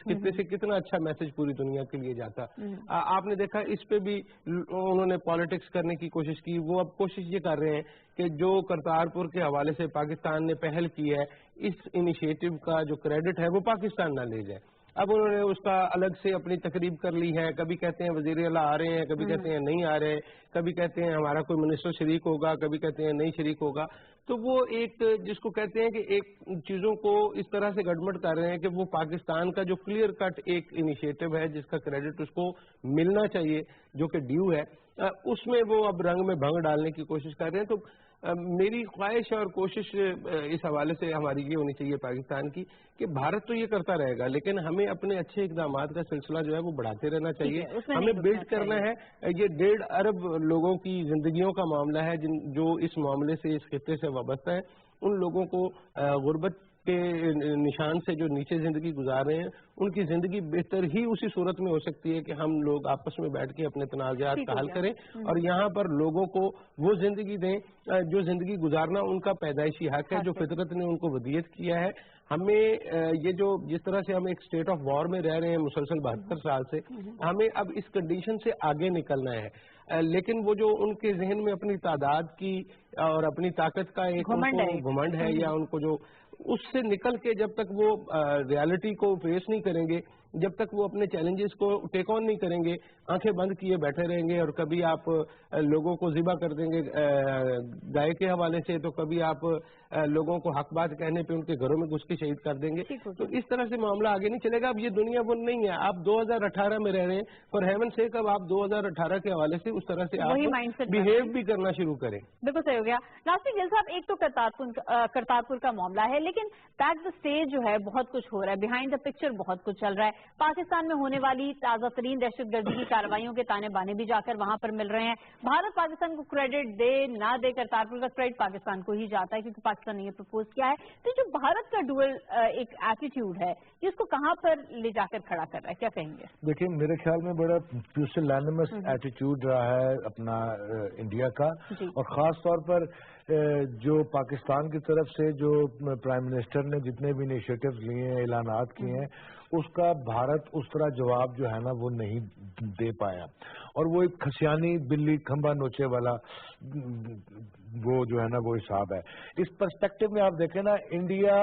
Speaker 4: خطے سے کتنا اچھا میسج پوری دنیا کے لیے جاتا. آپ نے دیکھا اس پہ بھی انہوں نے پالیٹکس کرنے کی کوشش کی. وہ اب کوشش یہ کر رہے ہیں کہ جو کرتارپور کے حوالے سے پاکستان نے پہل کی ہے, اس انیشیٹو کا جو کریڈٹ ہے وہ پاکستان نہ لے جائے. اب انہوں نے اس کا الگ سے اپنی تقریب کر لی ہے. کبھی کہتے ہیں وزیر اعلیٰ آ رہے ہیں, کبھی کہتے ہیں نہیں آ رہے, کبھی کہتے ہیں ہمارا کوئی منسٹر شریک ہوگا, کبھی کہتے ہیں نہیں شریک ہوگا. تو وہ ایک جس کو کہتے ہیں کہ ایک چیزوں کو اس طرح سے گڑبڑ کر رہے ہیں کہ وہ پاکستان کا جو کلیئر کٹ ایک انیشیٹو ہے جس کا کریڈٹ اس کو ملنا چاہیے, جو کہ ڈیو ہے, اس میں وہ اب رنگ میں بھنگ ڈالنے کی کوشش کر رہے ہیں. تو میری خواہش اور کوشش اس حوالے سے ہماری یہ ہونی چاہیے پاکستان کی کہ بھارت تو یہ کرتا رہے گا, لیکن ہمیں اپنے اچھے اقدامات کا سلسلہ جو ہے وہ بڑھاتے رہنا چاہیے. ہمیں بلڈ کرنا ہے. یہ 1.5 ارب لوگوں کی زندگیوں کا معاملہ ہے جو اس معاملے سے, اس خطے سے وابستہ ہے. ان لوگوں کو غربت کے نشان سے جو نیچے زندگی گزار رہے ہیں, ان کی زندگی بہتر ہی اسی صورت میں ہو سکتی ہے کہ ہم لوگ آپس میں بیٹھ کے اپنے تنازعات کا حل کریں اور یہاں پر لوگوں کو وہ زندگی دیں جو زندگی گزارنا ان کا پیدائشی حق ہے, جو فطرت نے ان کو ودیت کیا ہے. ہمیں یہ جو جس طرح سے ہم ایک اسٹیٹ آف وار میں رہ رہے ہیں مسلسل 72 سال سے, ہمیں اب اس کنڈیشن سے آگے نکلنا ہے. لیکن وہ جو ان کے ذہن میں اپنی تعداد کی اور اپنی طاقت کا ایک گھمنڈ ہے, یا ان کو جو اس سے نکل کے جب تک وہ ریالٹی کو فیس نہیں کریں گے, جب تک وہ اپنے چیلنجز کو ٹیک آن نہیں کریں گے, آنکھیں بند کیے بیٹھے رہیں گے, اور کبھی آپ لوگوں کو ذبح کر دیں گے گائے کے حوالے سے, تو کبھی آپ لوگوں کو حق بات کہنے پہ ان کے گھروں میں گھس کے شہید کر دیں گے, تو اس طرح سے معاملہ آگے نہیں چلے گا. اب یہ دنیا وہ نہیں ہے. آپ 2018 میں رہ رہے ہیں, فار ہیون سیک اب آپ 2018 کے حوالے سے اس طرح سے آپ بہیو بھی کرنا شروع کریں.
Speaker 3: بالکل صحیح ہو گیا. ناصر گل صاحب, ایک تو کرتارپور کا معاملہ ہے, لیکن بیک دا اسٹیج جو ہے بہت کچھ ہو رہا ہے, بیہائنڈ دا پکچر بہت کچھ چل رہا ہے. پاکستان میں ہونے والی تازہ ترین دہشت گردی کی کارروائیوں کے تانے بانے بھی جا کر وہاں پر مل رہے ہیں. بھارت پاکستان کو کریڈٹ دے نہ دے, کرتارپور کا کریڈٹ پاکستان کو ہی جاتا ہے کیونکہ پاکستان نے یہ پرپوز کیا ہے. تو جو بھارت کا ڈوئل ایک ایٹیٹیوڈ ہے, اس کو کہاں پر لے جا کر کھڑا کر رہا ہے, کیا کہیں گے؟
Speaker 2: دیکھیں, میرے خیال میں بڑا پیوسلینمس ایٹیٹیوڈ رہا ہے اپنا انڈیا کا, اور خاص طور پر جو پاکستان کی طرف سے جو پرائم منسٹر نے جتنے بھی انیشیٹوز لیے ہیں, اعلانات کیے ہیں, اس کا بھارت اس طرح جواب جو ہے نا وہ نہیں دے پایا. اور وہ ایک کھسیانی بلی کھمبا نوچے والا وہ جو ہے نا وہ حساب ہے. اس پرسپیکٹو میں آپ دیکھیں نا, انڈیا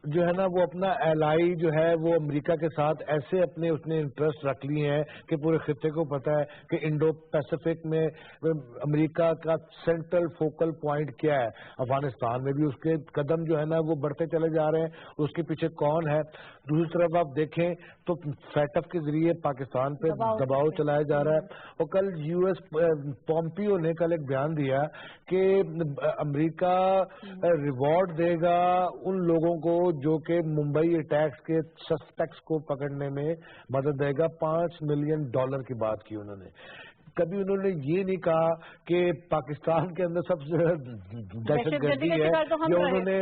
Speaker 2: جو ہے نا وہ اپنا ایلائی جو ہے وہ امریکہ کے ساتھ ایسے اپنے اس نے انٹرسٹ رکھ لیے ہیں کہ پورے خطے کو پتہ ہے کہ انڈو پیسفک میں امریکہ کا سینٹرل فوکل پوائنٹ کیا ہے. افغانستان میں بھی اس کے قدم جو ہے نا وہ بڑھتے چلے جا رہے ہیں, اس کے پیچھے کون ہے. دوسری طرف آپ دیکھیں تو فیٹ اف کے ذریعے پاکستان پہ دباؤ چلایا جا رہا ہے. اور کل یو ایس پومپیو نے کل ایک بیان دیا کہ امریکہ ریوارڈ دے گا ان لوگوں کو جو کہ ممبئی اٹیکس کے سسپیکٹس کو پکڑنے میں مدد دے گا. $5 ملین کی بات کی انہوں نے. کبھی انہوں نے یہ نہیں کہا کہ پاکستان کے اندر سب سے دہشت گردی ہے, یا انہوں نے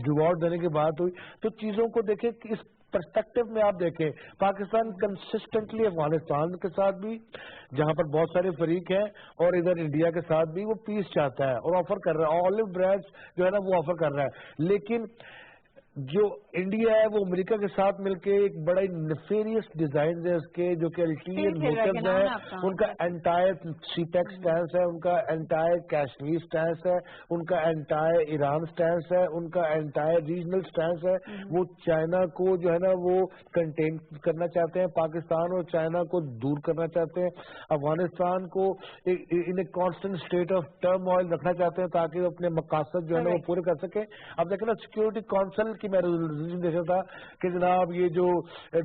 Speaker 2: ریوارڈ دینے کی بات ہوئی. تو چیزوں کو دیکھیں کہ اس پرسپیکٹو میں آپ دیکھیں, پاکستان کنسسٹنٹلی افغانستان کے ساتھ بھی جہاں پر بہت سارے فریق ہیں, اور ادھر انڈیا کے ساتھ بھی وہ پیس چاہتا ہے اور آفر کر رہا ہے. آلو برانڈ جو ہے نا وہ آفر کر رہا ہے. لیکن جو انڈیا ہے وہ امریکہ کے ساتھ مل کے ایک بڑا نیفیریس ڈیزائن ہے اس کے, جو کہ الٹیریئر موٹیوز ہیں. ان کا انٹائر سی پیک سٹینس ہے, ان کا انٹائر کشمیر سٹینس ہے, ان کا انٹائر ایران سٹینس ہے, ان کا انٹائر ریجنل سٹینس ہے. وہ چائنا کو جو ہے نا وہ کنٹین کرنا چاہتے ہیں, پاکستان اور چائنا کو دور کرنا چاہتے ہیں, افغانستان کو in a constant state of turmoil رکھنا چاہتے ہیں تاکہ وہ اپنے مقاصد جو ہے نا وہ پورے کر سکیں. اب دیکھیں نا, سیکورٹی کونسل کی میں ریزولوشن دیکھا تھا کہ جناب یہ جو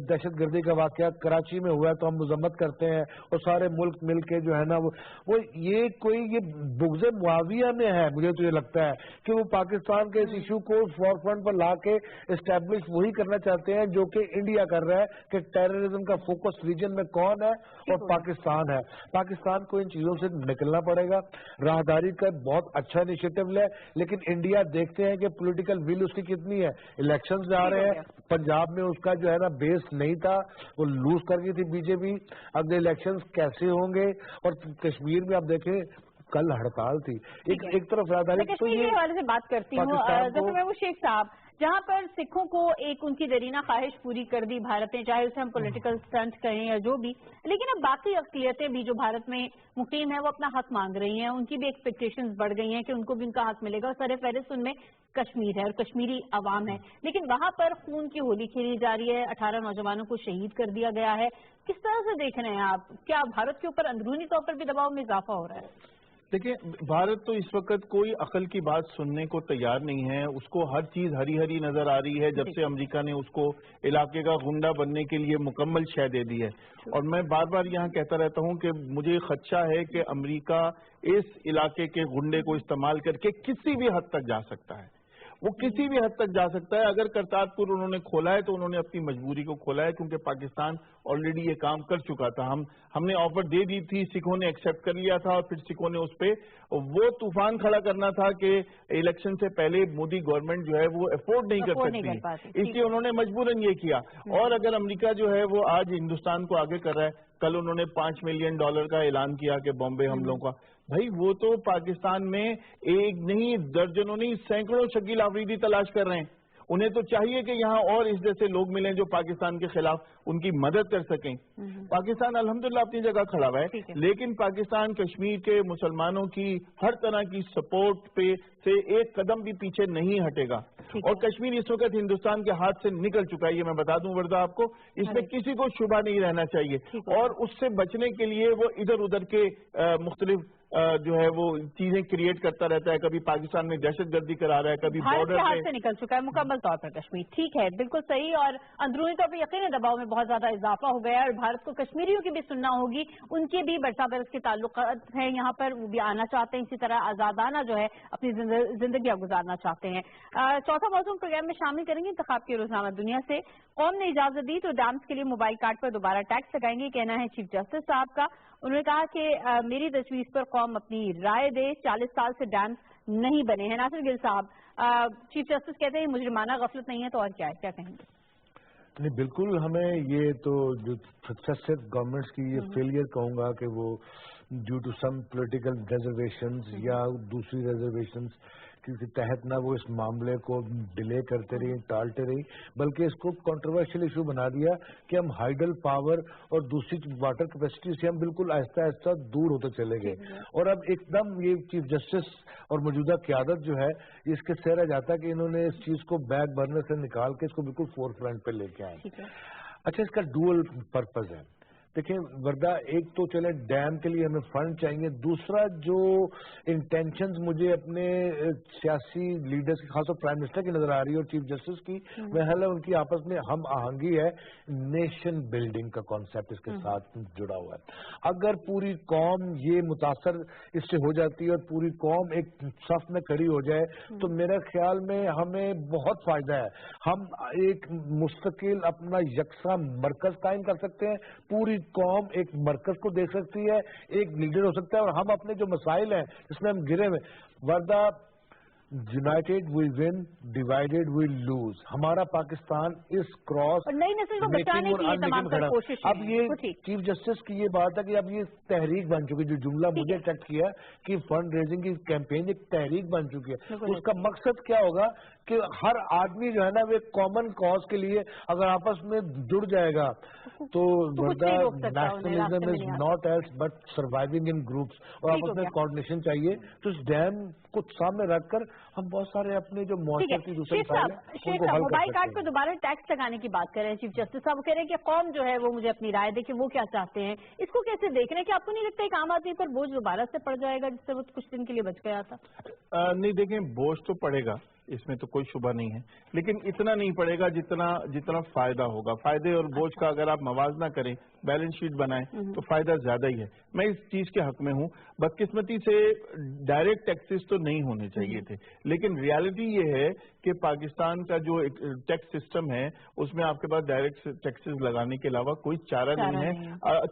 Speaker 2: دہشت گردی کا واقعہ کراچی میں ہوا ہے تو ہم مذمت کرتے ہیں اور سارے ملک مل کے جو ہے نا وہ یہ بغض معاویہ میں ہے. مجھے تو یہ لگتا ہے کہ وہ پاکستان کے اس ایشو کو فور فرنٹ پر لا کے اسٹیبلش وہی کرنا چاہتے ہیں جو کہ انڈیا کر رہا ہے کہ ٹیررزم کا فوکس ریجن میں کون ہے اور پاکستان ہے. پاکستان کو ان چیزوں سے نکلنا پڑے گا. راہداری کا بہت اچھا انیشیٹو لے, لیکن انڈیا دیکھتے ہیں کہ پولیٹیکل ول اس کی کتنی ہے. الیکشنز جا رہے ہیں, پنجاب میں اس کا جو ہے نا بیس نہیں تھا, وہ لوز کر گئی تھی بی جے پی. اگلے الیکشنز کیسے ہوں گے؟ اور کشمیر میں آپ دیکھیں کل ہڑتال تھی. ایک طرف راہداری
Speaker 3: کشمیر کے حوالے سے بات کرتی ہوں. ظفر محمود شیخ صاحب, جہاں پر سکھوں کو ایک ان کی دیرینہ خواہش پوری کر دی بھارت نے, چاہے اسے ہم پولیٹیکل سٹنٹ کہیں یا جو بھی, لیکن اب باقی اقلیتیں بھی جو بھارت میں مقیم ہیں وہ اپنا حق مانگ رہی ہیں. ان کی بھی ایکسپیکٹیشنز بڑھ گئی ہیں کہ ان کو بھی ان کا حق ملے گا. اور سر فہرست ان میں کشمیر ہے اور کشمیری عوام ہے, لیکن وہاں پر خون کی ہولی کھیلی جا رہی ہے. 18 نوجوانوں کو شہید کر دیا گیا ہے. کس طرح سے دیکھ رہے ہیں آپ؟ کیا بھارت کے اوپر اندرونی طور پر بھی دباؤ میں اضافہ ہو رہا ہے؟
Speaker 1: دیکھیں, بھارت تو اس وقت کوئی عقل کی بات سننے کو تیار نہیں ہے. اس کو ہر چیز ہری ہری نظر آ رہی ہے جب سے امریکہ نے اس کو علاقے کا غنڈہ بننے کے لیے مکمل شے دے دی ہے. اور میں بار بار یہاں کہتا رہتا ہوں کہ مجھے خدشہ ہے کہ امریکہ اس علاقے کے غنڈے کو استعمال کر کے کسی بھی حد تک جا سکتا ہے. وہ کسی بھی حد تک جا سکتا ہے. اگر کرتارپور انہوں نے کھولا ہے تو انہوں نے اپنی مجبوری کو کھولا ہے, کیونکہ پاکستان آلریڈی یہ کام کر چکا تھا. ہم نے آفر دے دی تھی, سکھوں نے ایکسیپٹ کر لیا تھا, اور پھر سکھوں نے اس پہ وہ طوفان کھڑا کرنا تھا کہ الیکشن سے پہلے مودی گورنمنٹ جو ہے وہ افورڈ نہیں کر سکتی, اس لیے انہوں نے مجبوراً یہ کیا. اور اگر امریکہ جو ہے وہ آج ہندوستان کو آگے کر رہا ہے, کل انہوں نے $5 ملین کا اعلان کیا کہ بامبے حملوں کا. بھائی وہ تو پاکستان میں ایک نہیں درجنوں نہیں سینکڑوں شکیل آفریدی تلاش کر رہے ہیں. انہیں تو چاہیے کہ یہاں اور اس جیسے لوگ ملیں جو پاکستان کے خلاف ان کی مدد کر سکیں. پاکستان الحمدللہ اپنی جگہ کھڑا ہوا ہے, لیکن پاکستان کشمیر کے مسلمانوں کی ہر طرح کی سپورٹ پہ سے ایک قدم بھی پیچھے نہیں ہٹے گا. اور کشمیر اس وقت ہندوستان کے ہاتھ سے نکل چکا ہے, یہ میں بتا دوں وردہ آپ کو. اس میں کسی کو شبہ نہیں رہنا چاہیے, اور اس سے بچنے کے لیے وہ ادھر ادھر کے مختلف جو ہے وہ چیزیں کریٹ کرتا رہتا ہے. کبھی پاکستان میں دہشت گردی کرا رہا ہے, کبھی بارڈر
Speaker 3: کے ہاتھ سے نکل چکا ہے مکمل طور پر کشمیر. ٹھیک ہے, بالکل صحیح. اور اندرونی طور پر یقیناً دباؤ میں بہت زیادہ اضافہ ہو گیا ہے, اور بھارت کو کشمیریوں کی بھی سننا ہوگی. ان کے بھی برسا برس کے تعلقات ہیں یہاں پر, وہ بھی آنا چاہتے ہیں, اسی طرح آزادانہ جو ہے اپنی زندگیاں گزارنا چاہتے ہیں. چوتھا موضوع پروگرام میں شامل کریں گے انتخاب کے روزنامہ دنیا سے. قوم نے اجازت دی تو ڈیمز کے لیے موبائل کارڈ پر دوبارہ ٹیکس لگائیں گے, کہنا ہے چیف جسٹس صاحب کا. انہوں نے کہا کہ میری تجویز پر قوم اپنی رائے دے, 40 سال سے ڈیمز نہیں بنے ہیں. ناصر گل صاحب, چیف جسٹس کہتے ہیں مجرمانہ غفلت نہیں ہے, تو اور کیا ہے, کیا کہیں گے؟
Speaker 2: نہیں بالکل, ہمیں یہ تو جو سکسیسو گورنمنٹس کی یہ فیلئر کہوں گا کہ وہ due to some political reservations یا دوسری ریزرویشنز کے تحت نہ وہ اس معاملے کو ڈیلے کرتے رہی, ٹالتے رہی, بلکہ اس کو کنٹروورشل ایشو بنا دیا کہ ہم ہائیڈل پاور اور دوسری واٹر کیپیسٹی سے ہم بالکل آہستہ آہستہ دور ہوتے چلے گئے. اور اب ایک دم یہ چیف جسٹس اور موجودہ قیادت جو ہے اس کے سہ رہ جاتا ہے کہ انہوں نے اس چیز کو بیک برنر سے نکال کے اس کو بالکل فور فرنٹ پہ لے کے آئے. اچھا, اس کا ڈوئل پرپز ہے. دیکھیں وردہ, ایک تو چلے ڈیم کے لیے ہمیں فنڈ چاہیے, دوسرا جو انٹینشنز مجھے اپنے سیاسی لیڈرز کی, خاص طور پرائم منسٹر کی نظر آ رہی ہے اور چیف جسٹس کی, محل ہے ان کی آپس میں ہم آہنگی ہے. نیشن بلڈنگ کا کانسیپٹ اس کے ساتھ جڑا ہوا ہے. اگر پوری قوم یہ متاثر اس سے ہو جاتی ہے اور پوری قوم ایک صف میں کھڑی ہو جائے تو میرے خیال میں ہمیں بہت فائدہ ہے. ہم ایک مستقل اپنا یکساں مرکز قائم کر سکتے ہیں, پوری قوم ایک مرکز کو دیکھ سکتی ہے, ایک لیڈر ہو سکتا ہے, اور ہم اپنے جو مسائل ہیں جس میں ہم گرے ہوئے, وردہ united we win, divided we lose. ہمارا پاکستان اس کراس
Speaker 3: نئی نسل کو بچانے کی یہ تمام کوشش.
Speaker 2: اب یہ چیف جسٹس کی یہ بات ہے کہ اب یہ تحریک بن چکی, جو جملہ مجھے اٹیکٹ کیا کہ فنڈ ریزنگ کی کیمپین ایک تحریک بن چکی ہے. اس کا مقصد کیا ہوگا کہ ہر آدمی جو ہے نا وہ ایک کامن کاز کے لیے اگر آپس میں جڑ جائے گا تو nationalism is not else but surviving in groups, اور آپس میں کوآرڈینیشن چاہیے. تو اس ڈیم کو سامنے رکھ کر ہم بہت سارے اپنے جو معاشرے کی دوسرے
Speaker 3: موبائل کارڈ پہ دوبارہ ٹیکس لگانے کی بات کر رہے ہیں چیف جسٹس صاحب, کہہ رہے ہیں کہ قوم جو ہے وہ مجھے اپنی رائے دے کہ وہ کیا چاہتے ہیں. اس کو کیسے دیکھ رہے ہیں کہ آپ کو نہیں لگتا ایک عام آدمی پر بوجھ دوبارہ سے پڑ جائے گا جس سے وہ کچھ دن کے لیے بچ گیا تھا؟
Speaker 1: نہیں دیکھیں, بوجھ تو پڑے گا, اس میں تو کوئی شبہ نہیں ہے، لیکن اتنا نہیں پڑے گا جتنا فائدہ ہوگا. فائدے اور بوجھ کا اگر آپ موازنہ کریں، بیلنس شیٹ بنائیں تو فائدہ زیادہ ہی ہے. میں اس چیز کے حق میں ہوں. بدقسمتی سے ڈائریکٹ ٹیکسز تو نہیں ہونے چاہیے تھے، لیکن ریالٹی یہ ہے کہ پاکستان کا جو ٹیکس سسٹم ہے اس میں آپ کے پاس ڈائریکٹ ٹیکسز لگانے کے علاوہ کوئی چارہ نہیں ہے،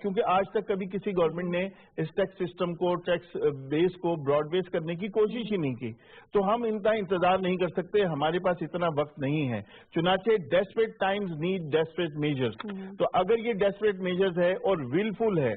Speaker 1: کیونکہ آج تک کبھی کسی گورنمنٹ نے اس ٹیکس سسٹم کو، ٹیکس بیس کو براڈ بیس کرنے کی کوشش ہی نہیں کی. تو ہم انتہا انتظار نہیں کر سکتے، ہمارے پاس اتنا وقت نہیں ہے. چنانچہ desperate Times need desperate measures. تو اگر یہ ڈیسپریٹ میجرز ہے اور ولفل ہے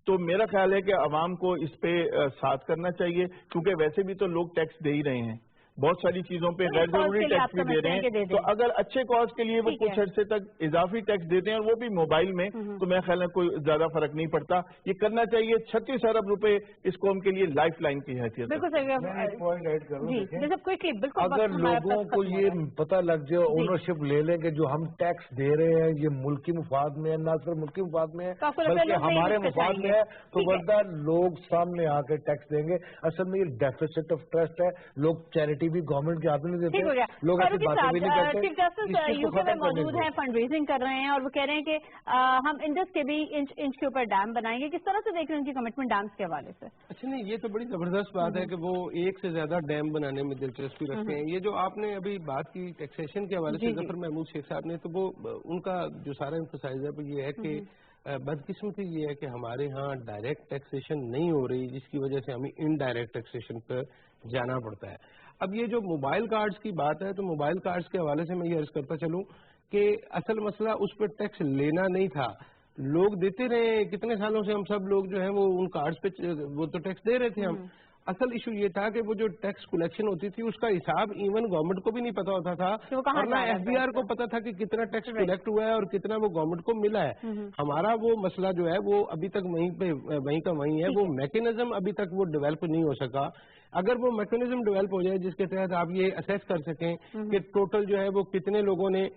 Speaker 1: تو میرا خیال ہے کہ عوام کو اس پہ ساتھ کرنا چاہیے، کیونکہ ویسے بھی تو لوگ ٹیکس دے ہی رہے ہیں، بہت ساری چیزوں پہ غیر ضروری ٹیکس بھی دے رہے ہیں. تو اگر اچھے کاز کے لیے وہ کچھ عرصے تک اضافی ٹیکس دیتے ہیں اور وہ بھی موبائل میں، تو میرا خیال ہے کوئی زیادہ فرق نہیں پڑتا. یہ کرنا چاہیے. 36 ارب روپے اس قوم کے لیے لائف لائن کی حیثیت.
Speaker 2: اگر لوگوں کو یہ پتہ لگ جائے، اونرشپ لے لیں کہ جو ہم ٹیکس دے رہے ہیں یہ ملکی مفاد میں ہے، نہ صرف ملکی مفاد میں ہے بلکہ ہمارے مفاد میں ہے، تو ورنہ لوگ سامنے آ کے ٹیکس دیں گے. اصل میں یہ ڈیفیسٹ آف ٹرسٹ ہے. لوگ چیریٹی بھی گورنمنٹ کے ہاتھ میں نہیں دیتے، لوگ ایسی باتیں بھی نہیں کرتے.
Speaker 3: چیف جسٹس یو کے میں موجود ہیں، فنڈ ریزنگ کر رہے ہیں اور وہ کہہ رہے ہیں کہ ہم انڈس کے بھی انچ کے اوپر ڈیم بنائیں گے. کس طرح سے دیکھ رہے ہیں ان کی کمٹمنٹ ڈیمز کے حوالے سے؟
Speaker 4: اچھا نہیں، یہ تو بڑی زبردست بات ہے کہ وہ ایک سے زیادہ ڈیم بنانے میں دلچسپی رکھتے ہیں. یہ جو آپ نے ابھی بات کی ٹیکسیشن کے حوالے سے ظفر محمود شیخ صاحب نے، تو وہ ان کا جو سارا ایمفسائز ہے وہ یہ ہے کہ بدقسمتی یہ ہے کہ ہمارے ہاں ڈائریکٹ ٹیکسیشن نہیں ہو رہی، جس کی وجہ سے ہمیں انڈائریکٹ ٹیکسیشن پر جانا پڑتا ہے. اب یہ جو موبائل کارڈز کی بات ہے، تو موبائل کارڈز کے حوالے سے میں یہ عرض کرتا چلوں کہ اصل مسئلہ اس پہ ٹیکس لینا نہیں تھا. لوگ دیتے رہے، کتنے سالوں سے ہم سب لوگ جو ہیں وہ ان کارڈز پہ وہ تو ٹیکس دے رہے تھے ہم. اصل ایشو یہ تھا کہ وہ جو ٹیکس کلیکشن ہوتی تھی اس کا حساب ایون گورنمنٹ کو بھی نہیں پتا ہوتا تھا، اور نہ ایف بی آر کو پتا تھا کہ کتنا ٹیکس کلیکٹ ہوا ہے اور کتنا وہ گورنمنٹ کو ملا ہے. ہمارا وہ مسئلہ جو ہے وہ ابھی تک وہیں کا وہیں ہے. وہ میکینزم ابھی تک وہ ڈیولپ نہیں ہو سکا. اگر وہ میکینزم ڈیولپ ہو جائے جس کے تحت آپ یہ اسیس کر سکیں کہ ٹوٹل جو ہے وہ کتنے لوگوں نے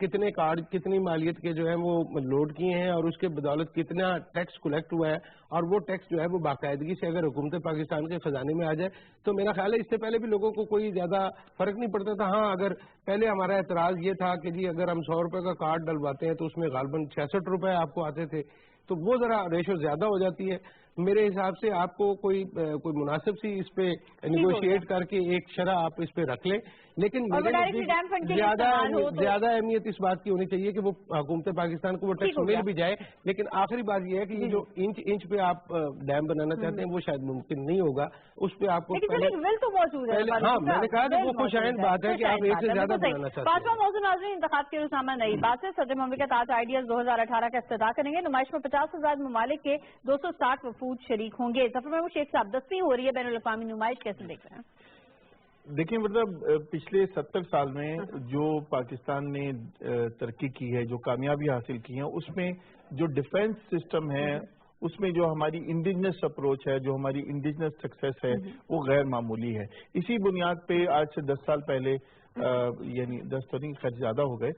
Speaker 4: کتنے کارڈ کتنی مالیت کے جو ہے وہ لوڈ کیے ہیں اور اس کے بدولت کتنا ٹیکس کلیکٹ ہوا ہے، اور وہ ٹیکس جو ہے وہ باقاعدگی سے اگر حکومت پاکستان کے خزانے میں آ جائے، تو میرا خیال ہے اس سے پہلے بھی لوگوں کو کوئی زیادہ فرق نہیں پڑتا تھا. ہاں، اگر پہلے ہمارا اعتراض یہ تھا کہ جی اگر ہم 100 روپے کا کارڈ ڈلواتے ہیں تو اس میں غالباً 66 روپے آپ کو آتے تھے، تو وہ ذرا ریشو زیادہ ہو جاتی ہے. میرے حساب سے آپ کو کوئی مناسب سی اس پہ نیگوشیٹ کر کے ایک شرح آپ اس پہ رکھ لیں. لیکن زیادہ اہمیت اس بات کی ہونی چاہیے کہ وہ حکومت پاکستان کو وہ ٹیکس مل بھی جائے. لیکن آخری بات یہ ہے کہ یہ جو انچ پہ آپ ڈیم بنانا چاہتے ہیں وہ شاید ممکن نہیں ہوگا. اس پہ آپ کو ہاں میں نے کہا کہ وہ خوش آئند بات ہے کہ آپ ایک سے زیادہ بنانا چاہتے ہیں.
Speaker 3: پانچواں موضوع ناظرین انتخاب کے روزنامہ نئی بات ہے. صدر مملکت آج آئیڈیاز 2018 کا افتتاح کریں گے. نمائش میں 50,000 ممالک کے 260 وفود شریک ہوں گے. ظفر محمود شیخ صاحب، 10ویں ہو رہی ہے بین الاقوامی نمائش، کیسے دیکھ رہے ہیں؟
Speaker 1: دیکھیں، مطلب پچھلے 70 سال میں جو پاکستان نے ترقی کی ہے، جو کامیابی حاصل کی ہے، اس میں جو ڈیفنس سسٹم ہے، اس میں جو ہماری انڈیجنس اپروچ ہے، جو ہماری انڈیجنس سکسیس ہے، وہ غیر معمولی ہے. اسی بنیاد پہ آج سے 10 سال پہلے یعنی 10 تو نہیں، خیر زیادہ ہو گئے،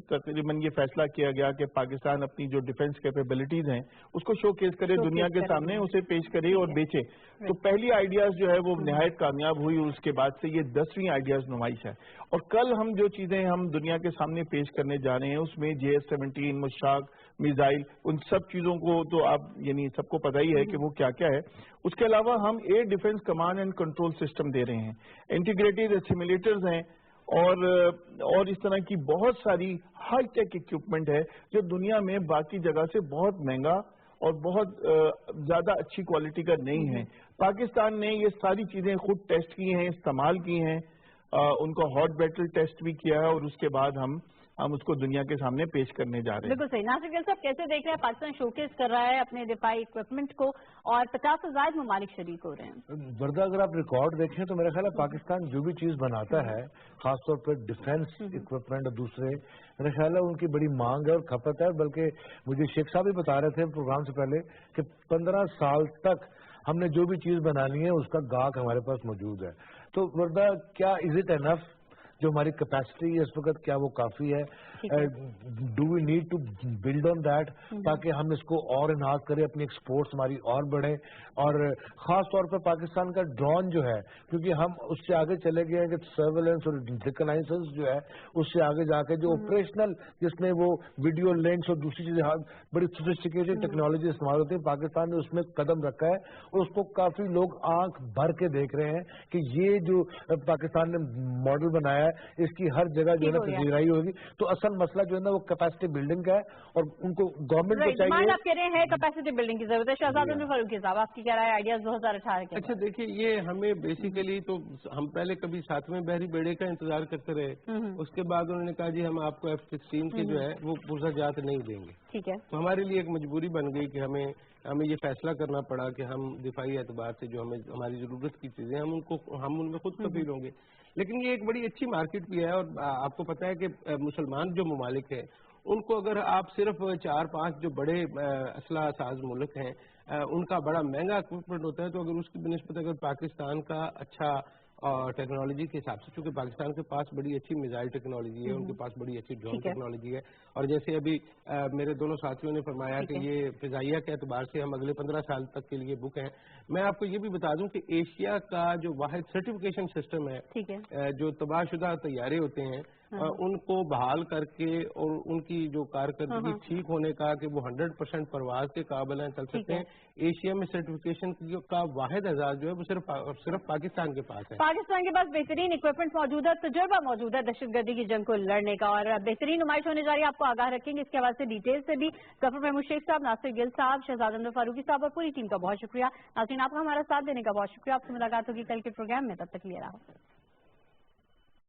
Speaker 1: تقریباً یہ فیصلہ کیا گیا کہ پاکستان اپنی جو ڈیفنس کیپیبلٹیز ہیں اس کو شو کیس کرے، دنیا کے سامنے اسے پیش کرے اور بیچے. تو پہلی آئیڈیاز جو ہے وہ نہایت کامیاب ہوئی. اس کے بعد سے یہ 10ویں آئیڈیاز نمائش ہے. اور کل ہم جو چیزیں ہم دنیا کے سامنے پیش کرنے جا رہے ہیں اس میں JS-17 مشاق میزائل، ان سب چیزوں کو تو آپ یعنی سب کو پتہ ہی ہے کہ وہ کیا کیا ہے. اس کے علاوہ ہم air defence command and control system دے رہے ہیں، انٹیگریٹڈ اسیمولیٹرز ہیں، اور اس طرح کی بہت ساری ہائی ٹیک اکوپمنٹ ہے جو دنیا میں باقی جگہ سے بہت مہنگا اور بہت زیادہ اچھی کوالٹی کا نہیں ہے. پاکستان نے یہ ساری چیزیں خود ٹیسٹ کی ہیں، استعمال کی ہیں، ان کو ہاٹ بیٹل ٹیسٹ بھی کیا ہے، اور اس کے بعد ہم اس کو دنیا کے سامنے پیش کرنے جا رہے ہیں.
Speaker 3: بالکل صحیح. ناصر گل صاحب، کیسے دیکھ رہے ہیں پاکستان شوکیس کر رہا ہے اپنے دفاعی اکوپمنٹ کو اور 50 سے زائد ممالک شریک ہو رہے ہیں؟
Speaker 2: وردہ اگر آپ ریکارڈ دیکھیں تو میرا خیال ہے پاکستان جو بھی چیز بناتا ہے، خاص طور پہ ڈیفنس اکوپمنٹ اور دوسرے، میرا خیال ہے ان کی بڑی مانگ ہے اور کھپت ہے. بلکہ مجھے شیخ صاحب بھی بتا رہے تھے پروگرام سے پہلے کہ 15 سال تک ہم نے جو بھی چیز بنانی ہے اس کا گاہک ہمارے پاس موجود ہے. تو وردہ کیا از اٹ انف جو ہماری کیپیسٹی ہے اس وقت کیا وہ کافی ہے؟ Do we need to build on that تاکہ ہم اس کو اور انہانس کریں، اپنی ایکسپورٹس ہماری اور بڑھیں. اور خاص طور پر پاکستان کا ڈرون جو ہے، کیونکہ ہم اس سے آگے چلے گئے ہیں کہ سرویلنس اور ریکنائزنس جو ہے اس سے آگے جا کے جو آپریشنل جس میں وہ ویڈیو لنکس اور دوسری چیزیں بڑی سوفسٹیکیٹڈ ٹیکنالوجی استعمال ہوتی ہے، پاکستان نے اس میں قدم رکھا ہے اور اس کو کافی لوگ آنکھ بھر کے دیکھ رہے ہیں کہ یہ جو پاکستان نے ماڈل بنایا ہے اس کی ہر جگہ جو ہے نا پذیرائی ہوگی. تو اصل مسئلہ جو ہے نا وہ کیپیسٹی بلڈنگ کا ہے اور ان کو گورنمنٹ کو چاہیے.
Speaker 3: آپ کہہ رہے ہیں کیپیسٹی بلڈنگ کی ضرورت ہے. شہزاد عمر فاروقی صاحب آپ کی کیا رائے آئیڈیاز 2018 کے؟
Speaker 4: اچھا دیکھیے، یہ ہمیں بیسیکلی تو ہم پہلے کبھی 7ویں بحری بیڑے کا انتظار کرتے رہے، اس کے بعد انہوں نے کہا جی ہم آپ کو F-16 کے جو ہے وہ پرزہ جات نہیں دیں گے.
Speaker 3: ٹھیک ہے.
Speaker 4: تو ہمارے لیے ایک مجبوری بن گئی کہ ہمیں یہ فیصلہ کرنا پڑا کہ ہم دفاعی اعتبار سے جو ہماری ضرورت کی چیزیں ہم ان میں خود کفیل ہوں گے. لیکن یہ ایک بڑی اچھی مارکیٹ بھی ہے اور آپ کو پتا ہے کہ مسلمان جو ممالک ہیں ان کو اگر آپ صرف 4-5 جو بڑے اسلحہ ساز ملک ہیں ان کا بڑا مہنگا اکوپمنٹ ہوتا ہے، تو اگر اس کی بنسبت اگر پاکستان کا اچھا ٹیکنالوجی کے حساب سے، چونکہ پاکستان کے پاس بڑی اچھی میزائل ٹیکنالوجی ہے، ان کے پاس بڑی اچھی ڈرون ٹیکنالوجی ہے، اور جیسے ابھی میرے دونوں ساتھیوں نے فرمایا کہ یہ فضائیہ کے اعتبار سے ہم اگلے 15 سال تک کے لیے بک ہیں. میں آپ کو یہ بھی بتا دوں کہ ایشیا کا جو واحد سرٹیفکیشن سسٹم ہے، جو تباہ شدہ طیارے ہوتے ہیں ان کو بحال کر کے اور ان کی جو کارکردگی ٹھیک ہونے کا کہ وہ 100% پرواز کے قابل ہیں، چل سکتے ہیں، ایشیا میں سرٹیفکیشن کا واحد اعزاز جو ہے وہ صرف پاکستان کے پاس ہے.
Speaker 3: پاکستان کے پاس بہترین اکوپمنٹ موجود ہے، تجربہ موجود ہے دہشت گردی کی جنگ کو لڑنے کا، اور بہترین نمائش ہونے جا رہی ہے. آپ کو آگاہ رکھیں گے اس کے حوالے سے ڈیٹیل سے بھی. ظفر محمود شیخ صاحب، ناصر گل صاحب، شہزاد عمر فاروقی صاحب اور پوری ٹیم کا بہت شکریہ. ناظرین آپ کا ہمارا ساتھ دینے کا بہت شکریہ. آپ سے ملاقات ہوگی کل کے پروگرام میں، تب تک لیے رہا.